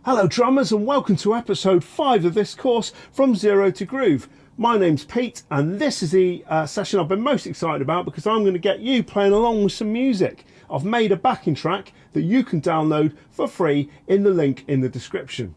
Hello drummers, and welcome to episode 5 of this course, From Zero to Groove. My name's Pete, and this is the session I've been most excited about because I'm going to get you playing along with some music. I've made a backing track that you can download for free in the link in the description.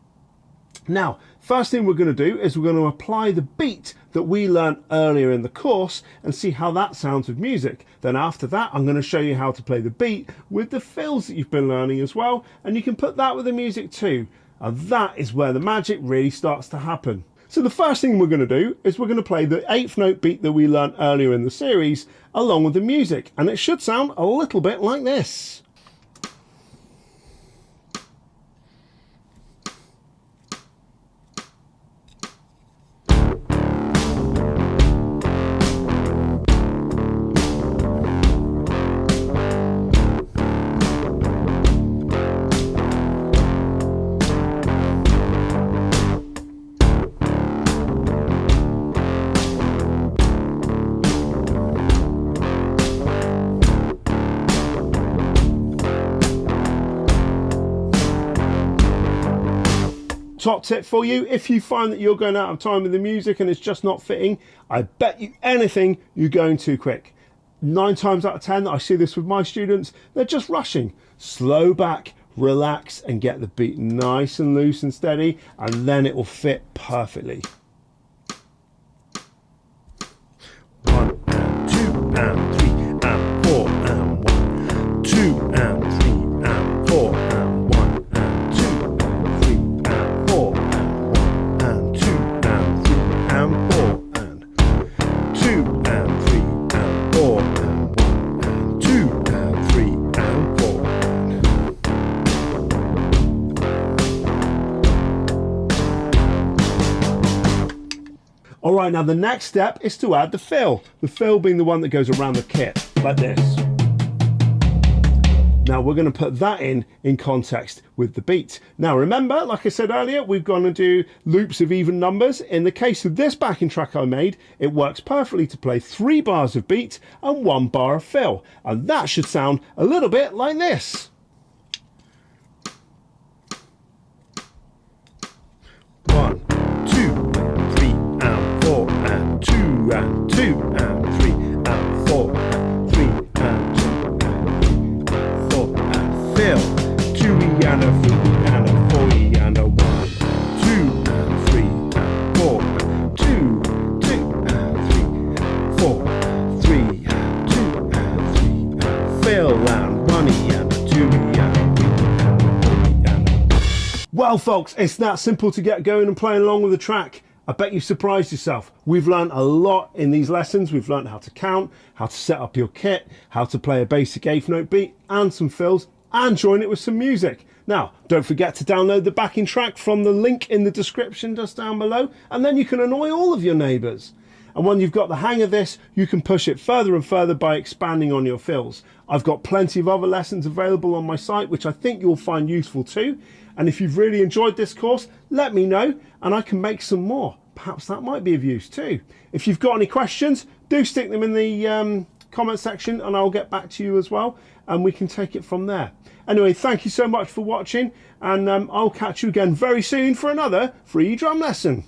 Now, first thing we're going to do is we're going to apply the beat that we learnt earlier in the course and see how that sounds with music. Then after that, I'm going to show you how to play the beat with the fills that you've been learning as well, and you can put that with the music too. And that is where the magic really starts to happen. So the first thing we're going to do is we're going to play the 8th note beat that we learnt earlier in the series along with the music, and it should sound a little bit like this. Top tip for you, if you find that you're going out of time with the music and it's just not fitting, I bet you anything you're going too quick. 9 times out of 10 I see this with my students, they're just rushing. Slow back, relax, and get the beat nice and loose and steady, and then it will fit perfectly. 1 and 2 and 3 and 4 and 1, 2 and 3 and 4 and 1 and 2 and 3 and 4 and 1 and 2 and 3 and 4 and 2 and 3 and 4 and 1 and 2 and 3 and 4. Alright, now the next step is to add the fill. The fill being the one that goes around the kit, like this. Now we're going to put that in context with the beat. Now remember, like I said earlier, we've gone to do loops of even numbers. In the case of this backing track I made, it works perfectly to play 3 bars of beat and 1 bar of fill. And that should sound a little bit like this. 1, 2, 3 and 4 and 2 and 2 and 3 and 4 and 3 and 2 and 3 and 4 and fill. 2E and a 3E and a 4E and a 1, 2 and 3 and 4 and 2, 2 and 3, 4, 3 and 2 and 3 and fill, and 1E and a 2E and a 3E and a 4E and a... Well folks, it's that simple to get going and playing along with the track. I bet you surprised yourself. We've learned a lot in these lessons. We've learned how to count, how to set up your kit, how to play a basic 8th note beat and some fills, and join it with some music. Now, don't forget to download the backing track from the link in the description just down below, and then you can annoy all of your neighbours. And when you've got the hang of this, you can push it further and further by expanding on your fills. I've got plenty of other lessons available on my site, which I think you'll find useful too. And if you've really enjoyed this course, let me know and I can make some more. Perhaps that might be of use too. If you've got any questions, do stick them in the comment section and I'll get back to you as well, and we can take it from there. Anyway, thank you so much for watching, and I'll catch you again very soon for another free drum lesson.